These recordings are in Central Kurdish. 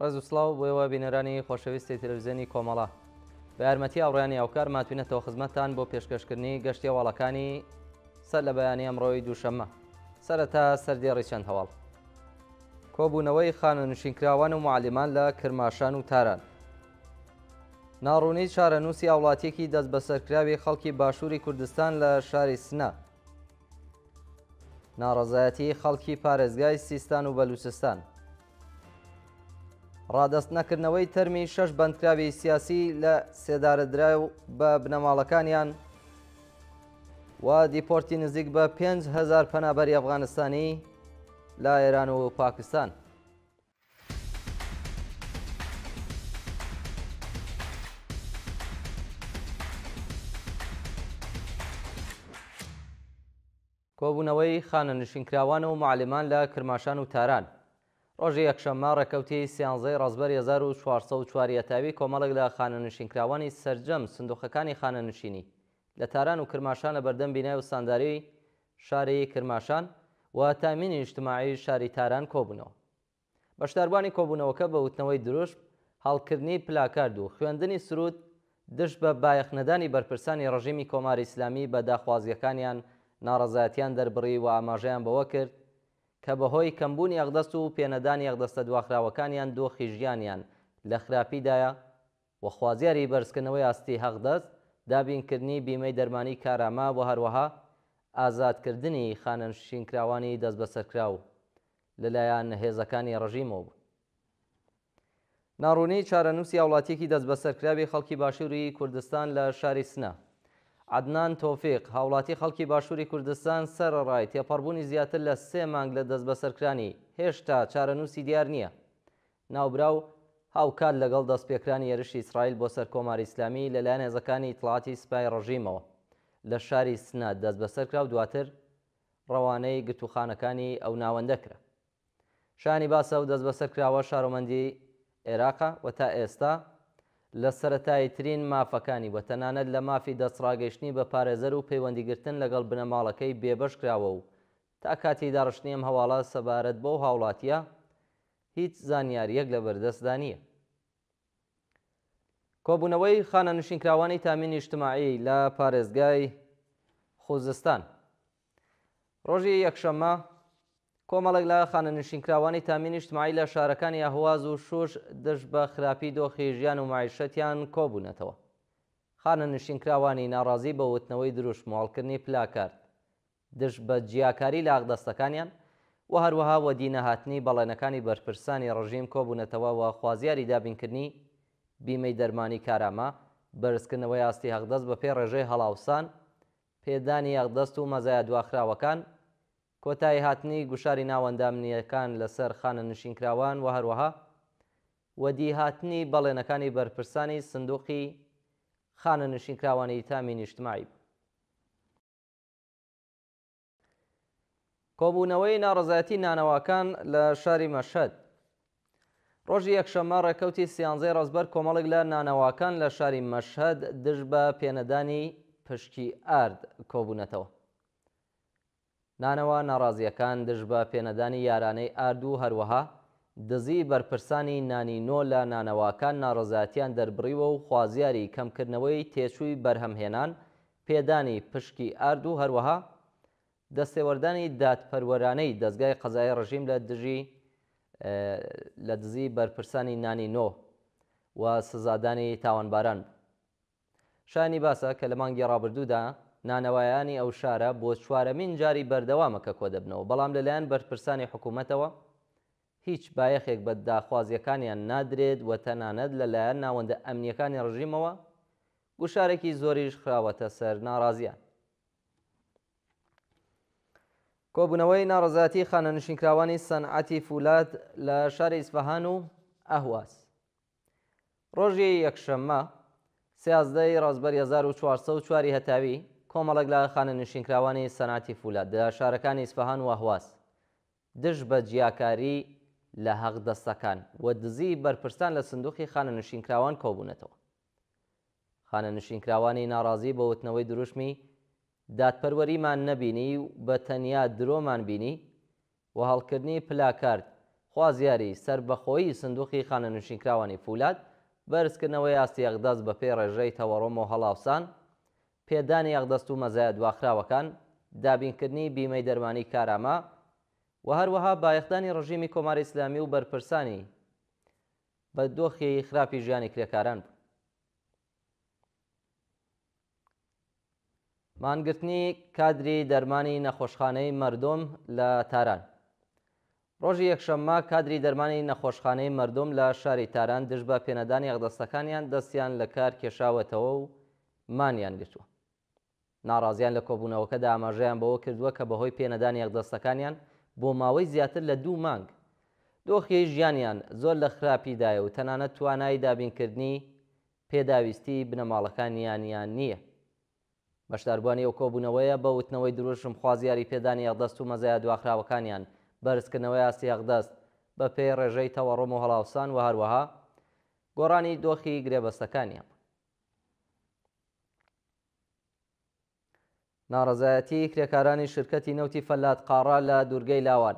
ڕێز و سڵاو بۆیەوە بینەرانی خۆشەویستی تەلەڤیزیۆنی کۆمەڵە بە یارمەتی ئاوڕێیانی ئاوکار ماتوینەتەوە خزمەتتان بۆ پێشکەشکردنی گەشتی هەواڵەکانی سەر لە بەیانی ئەمڕۆی دووشەممە. سەرەتا سەردێڕی چەند هەواڵ. کۆبوونەوەی خانەنشینکراوان و معلمان لە کرماشان و تاران. ناڕوونی چارەنووسی هاوڵاتیەکی دەست بەسەرکراوی خەڵکی باشووری کوردستان لە شاری سنە. ناڕەزایەتی خەڵکی پارێزگای سیستان و بەلوچستان. ڕادەست نەکردنەوەی تەرمی 6 بەندکراوی سیاسی لە سێدارەدراو بە بنەماڵەکانیان و دیپۆرتی نزیک بە 5,000 پەنابەری ئەفغانستانی لە ئێران و پاکستان. کۆبوونەوەی خانەنشینکراوان و معلمان لە کرماشان و تاران. ڕۆژی یەکشەممە ڕێکەوتی 13 ڕەزبەر 1404 کۆمەڵێک لە خانەنشینکراوانی سەرجەم سندوقەکانی خانەنشینی لە تاران و کرماشان لە بەردەم بینای و سانداری شاری کرماشان و تامینی نیشتیماعی شاری تاران کۆبوونەوە. بەشداربوانی کۆبوونەوەکە بە وتنەوەی دروشت، هەڵکردنی پلاکارد و خوێندنی سرود دشت بە بایەخنەدانی بەرپرسانی ڕژیمی کۆماری ئیسلامی بە داخوازیەکانیان ناڕەزایەتیان دەربڕی و ئاماژەیان بەوە کرد کە بەهۆی کەمبوونی ئەقدەست و پێنەدانی ئەقدەستە دواخراوەکانیان دۆخی ژیانیان لە خراپیدایە و خوازیاری بەرزکردنەوەی ئاستی هەقدەست، دابینکردنی بیمەی دەرمانی کارامە و هەروەها ئازادکردنی خانەنشینکراوانی دەست بەسەرکراو لەلایەن هێزەکانی ڕژیمەوە بوو. ناڕوونی چارەنووسی هاوڵاتیەکی دەست بەسەرکراوی خەڵکی باشووری کوردستان لە شاری سنە. عەدنان تۆفیق، هاوڵاتی خەڵکی باشووری کوردستان سەرەڕای تێپەڕبوونی زیاتر لە 3 مانگ لە دەست بەسەرکرانی هێشتا چارەنووسی دیار نییە. ناوبراو هاوکات لەگەڵ دەستپێکرانی ێرشی ئیسرائیل بۆ سەر کۆماری ئیسلامی لەلایەن هێزەکانی ئیتڵاعاتی سوپای ڕژیمەوە لە شاری سنە دەست بەسەرکرا و دواتر ڕەوانەی گرتوخانەکانی ئەو ناوەندە کرا. شانی باسە و دەست بەسەرکراوە شارۆمەندی عێراقە و تا ئێستا لە سەرەتاییترین مافەکانی و تەنانەت لە مافی دەستڕاگەیشتنی بە پارێزەر و پەیوەندیگرتن لەگەڵ بنەماڵەکەی بێبەش کراوە و تا کاتی داڕشتنی ئەم هەواڵە سەبارەت بۆ هاوڵاتیە هیچ زانیاریەک لە بەردەستدا نییە. کۆبوونەوەی خانەنشینکراوانی تامینی نیشتیماعی لە پارێزگای خوزستان. ڕۆژی یەکشەممە کۆمەڵێک لە خانەنشینکراوانی تامینی نیشتیماعی لە شارەکانی ئاهواز و شوش دشت بە خراپی دۆخی ژیان و معیشەتیان کۆبوونەتەوە. خانەنشینکراوانی ناڕازی بە وتنەوەی دروشت ماڵکردنی پلاکارد دشت بە جیاکاری لە ئاغدەستەکانیان و هەروەها وەدی نەهاتنی بەڵێنەکانی بەرپرسانی ڕژیم کۆبوونەتەوە و خوازیاری دابینکردنی بیمەی دەرمانی کارامە، بەرزکردنەوەی ئاستی هەقدەست بە پێی ڕێژەی هەڵاوسان، پێدانی ئەقدەست و مەزایە دواخراوەکان، کۆتایی هاتنی گوشاری ناوەندامنیەکان لەسەر خانەنشینکراوان و هەروەها وەدی هاتنی بەڵێنەکانی بەرپرسانی سندوقی خانەنشینکراوانی تامینی نیشتیماعی. کۆبوونەوەی ناڕەزایەتی نانەواکان لە شاری مەشهەد. ڕۆژی یەکشەممە ڕێکەوتی 13 ڕەزبەر کۆمەڵێک لە نانەواکان لە شاری مەشهەد دژ بە پێنەدانی پشکی ئارد کۆبوونەتەوە. نانەوە ناڕازیەکان دژ بە پێنەدانی یارانەی ئارد و هەروەها دزی بەرپرسانی نانی نۆ لە نانەواکان ناڕەزایەتیان دەربڕیوە و خوازیاری کەمکردنەوەی تێچووی بەرهەمهێنان، پێدانی پشکی ئارد و هەروەها دەستێوەردانی دادپەروەرانەی دەستگای قەزایی ڕژیم لە دزی بەرپرسانی نانی نۆ و سزادانی تاوانباران بوو. شانی باسە کە لە مانگی ڕابردوودا نانەوایانی ئەو شارە بۆ 4مین جاری بەردەوامەکە کۆ دەبنەوە، بەڵام لەلایەن بەرپرسانی حکوومەتەوە هیچ بایەخێک بە داخوازیەکانیان نادرێت و تەنانەت لەلایەن ناوەندە ئەمنیەکانی ڕژیمەوە گوشارێکی زۆریش خراوەتە سەر ناڕازیان. کۆبوونەوەی ناڕەزایەتی خانەنشینکراوانی سەنعەتی فولاد لە شاری ئیسفەهان و ئەهواز. ڕۆژی یەکشەممە 13 ڕەزبەر 1404 هەتاوی کۆمەڵێک لە خانەنشینکراوانی سەنعەتی فولاد لە شارەکانی ئیسفەهان و ئەهواز دژ بە جیاکاری لە هەقدەستەکان و دزی بەرپرسان لە سندوقی خانەنشینکراوان کۆبوونەتەوە. خانەنشینکراوانی ناڕازی بە وتنەوەی دروشمی دادپەروەریمان نەبینی و بە تەنیا درۆمان بینی و هەڵکردنی پلاکارد خوازیاری سربەخۆیی سندوقی خانەنشینکراوانی فولاد، بەرزکردنەوەی ئاستی ئەقدەست بە پێی ڕێژەی تەوەڕۆم و هەڵاوسان، پێدانی ئەقدەست و مەزایە دواخراوەکان، دابینکردنی بیمەی دەرمانی کارامە و هەروەها بایەخدانی ڕژیمی کۆماری ئیسلامی و بەرپرسانی بە دۆخی خراپی ژیانی کرێکاران بوو. مانگرتنی کادری دەرمانی نەخۆشخانەی مەردۆم لە تاران. ڕۆژی یەکشەممە کادری دەرمانی نەخۆشخانەی مەردۆم لە شاری تاران دژ بە پێنەدانی ئەقدەستەکانیان دەستیان لە کار کێشاوەتەوە و مانیان گرتووە. ناڕازیان لە کۆبوونەوەکەدا ئاماژەیان بەوە کردووە کە بەهۆی پێنەدانی ئەقدەستەکانیان بۆ ماوەی زیاتر لە 2 مانگ دۆخی ژیانیان زۆر لە خراپیدایە و تەنانەت توانای دابینکردنی پێداویستی بنەماڵەکانیانیان نییە. بەشداربووانی ئەو کۆبوونەوەیە بە وتنەوەی دروشم خوازیاری پێدانی ئەقدەست و مەزایە دواخراوەکانیان، بەرزکردنەوەی ئاستی ئەقدەست بە پێی ڕێژەی تەوەڕۆم و هەڵاوسان و هەروەها گۆڕانی دۆخی گرێبەستەکانیان. ناڕەزایەتی کرێکارانی شرکەتی نەوتی فەلات قاڕا لە دوورگەی لاوان.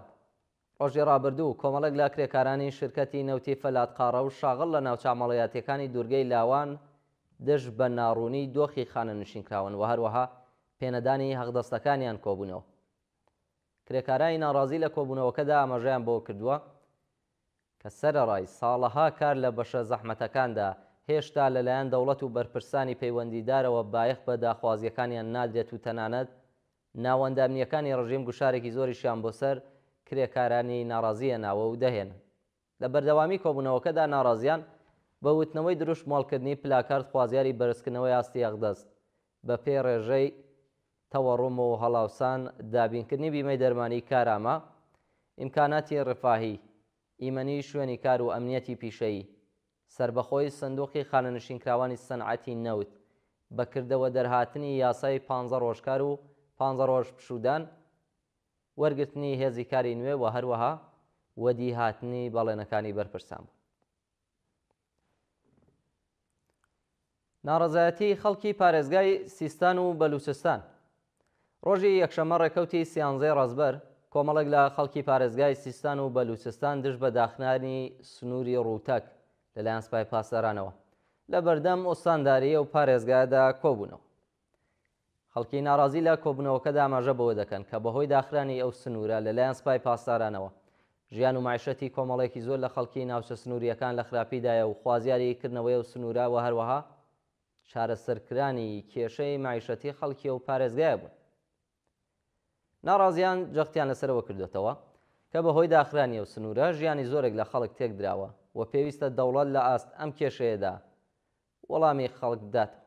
ڕۆژی ڕابردوو کۆمەڵێک لە کرێکارانی شرکەتی نەوتی فەلات قاڕا و شاغڵ لە ناوچەمەڵەیەتیەکانی دوورگەی لاوان دژ بە ناڕوونی دۆخی خانەنشینکراون و هەروەها پێنەدانی هەقدەستەکانیان کۆبوونەوە. کرێکارانی ناڕازی لە کۆبوونەوەکەدا ئاماژەیان بۆ کردووە کە سەرەڕای ساڵەها کار لە بەشە زەحمەتەکاندا هێشتا لەلایەن دەوڵەت و بەرپرسانی پەیوەندیدارەوە بایەخ بە داخوازیەکانیان نادرێت و تەنانەت ناوەندامنیەکانی ڕژیم گوشارێکی زۆریشیان بۆ سەر کرێکارانی ناڕازیە ناوە و دەهێنن. لە بەردەوامی کۆبوونەوەکەدا ناڕازیان بە وتنەوەی دروشت مۆڵکردنی پلاکارد خوازیاری بەرزکردنەوەی ئاستی ئەقدەست بە پێی ڕێژەی تەوەڕۆم و هەڵاوسان، دابینکردنی بیمەی دەرمانی کارامە، ئیمکاناتی ڕفاهی، ئیمەنی شوێنی کار و ئەمنیەتی پیشەیی، سربەخۆی سندوقی خانەنشینکراوانی سەنعەتی نەوت، بەکردەوە دەرهاتنی یاسای 15 ڕۆژکار و 15 ڕۆژ پشودان، وەرگرتنی هێزی کاری نوێ و هەروەها وەدی هاتنی بەڵێنەکانی بەرپرسان بوو. ناڕەزایەتی خەڵکی پارێزگای سیستان و بەلوچستان. ڕۆژی یەکشەممە ڕێکەوتی سیانزەی ڕەزبەر کۆمەڵێک لە خەڵکی پارێزگای سیستان و بەلوچستان دژ بە داخنانی سنووری ڕووتەک لەلایەن سوپای پاسدارانەوە لە بەردەم ئۆستانداریە و پارێزگایدا کۆبوونەوە. خەڵکی ناڕازی لە کۆبوونەوەکەدا ئاماژە بەوە دەکەن کە بەهۆی داخرانی ئەو سنوورە لەلایەن سوپای پاسدارانەوە ژیان و معیشەتی کۆمەڵێکی زۆر لە خەڵکی ناوچە سنووریەکان لە خراپیدایە و خوازیاری کردنەوەی ئەو سنوورە و هەروەها چارەسەرکرانی کێشەی معیشەتی خەڵکی و پارێزگایە بوون. ناڕازیان جەختیان لەسەرەوە کردوێتەوە کە بەهۆی داخرانی ئەو سنوورە ژیانی زۆرێک لە خەڵک تێک دراوە و پێویستە دەوڵەت لە ئاست ئەم کێشەیەدا وەڵامی خەڵک بداتەوە.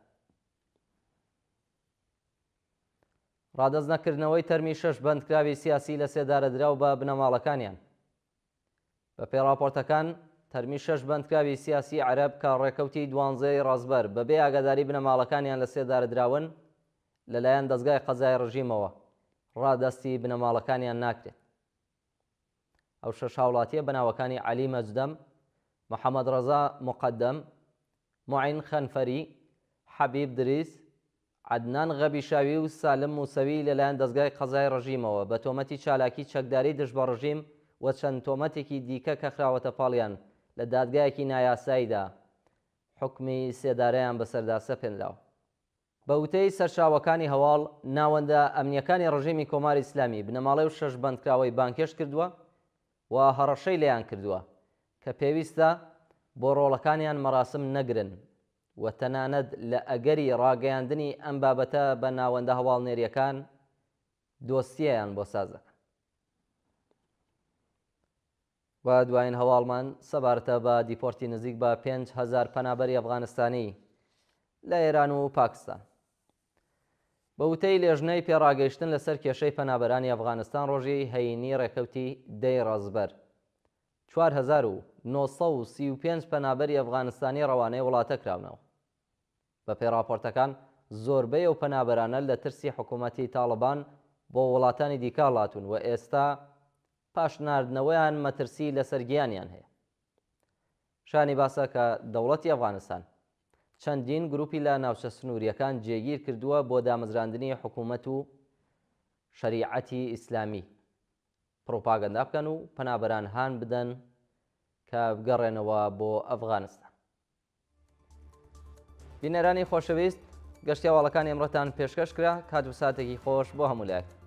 ڕادەز نەکردنەوەی تەرمی 6 بەندکراوی سیاسی لە سێدارە دراو بە بنەماڵەکانیان. بە پێی راپۆرتەکان تەرمی 6 بەندکراوی سیاسی عەرەب کە ڕێکەوتی 12ی ڕازبەر بەبێ ئاگاداری بنەماڵەکانیان لە سێدارە دراون لەلایەن دەستگای قەزای ڕژیمەوە ڕادەستی بنەماڵەکانیان ناکرێت. ئەو 6 هاوڵاتیە بەناوەکانی عەلی مەجدەم، محەممەد ڕەزا مقەدەم، موعین خەنفەری، حەبیب دریس، عەدنان غەبیشاوی و سالم موسەوی لەلایەن دەستگای قەزای ڕژیمەوە بە تۆمەتی چالاکی چەکداری دژ بە ڕژیم و چەند تۆمەتێکی دیکە کە خراوەتە پاڵیان لە دادگایەکی نایاساییدا حکمی سێدارەیان بەسەردا سەپێنراوە. بە وتەی سەرچاوەکانی هەواڵ ناوەندە ئەمنیەکانی ڕژیمی کۆماری ئیسلامی بنەماڵەی و 6 بەندکراوەی بانکێش کردووە و هەڕەشەی لێیان کردووە کە پێویستە بۆ ڕۆڵەکانیان مەراسم نەگرن و تەنانەت لە ئەگەری ڕاگەیاندنی ئەم بابەتە بە ناوەندە هەواڵنێریەکان دۆسیەیان بۆ ساز دەکەن. و دوایین هەواڵمان سەبارەتە بە دیپۆرتی نزیک بە 5,000 پەنابەری ئەفغانستانی لە ئێران و پاکستان. بە وتەی لێژنەی پێڕاگەیشتن لەسەر کێشەی پەنابەرانی ئەفغانستان ڕۆژی هەینی ڕێکەوتی 10 ڕەزبەر 4,935 پەنابەری ئەفغانستانی ڕەوانەی وڵاتە کراونەوە. بە پێی راپۆرتەکان زۆربەی ئەو پەنابەرانە لە ترسی حکوومەتی تاڵبان بۆ وڵاتانی دیکە هەڵاتون و ئێستا پاشناردنەوەیان مەترسی لەسەر گیانیان هەیە. شانی باسە کە دەوڵەتی ئەفغانستان چەندین گروپی لە ناوچە سنووریەکان جێگیر کردووە بۆ دامەزراندنی حکوومەت و شەریعەتی ئیسلامی. پرۆپاگەندا بکەن و پەنابەران هان بدەن کە بگەڕێنەوە بۆ ئەفغانستان. بینەرانی خۆشەویست، گەشتیاواڵەکانی ئەمڕۆتان پێشکەش کرا. کات و ساتێکی خۆش بۆ هەموو لایەک.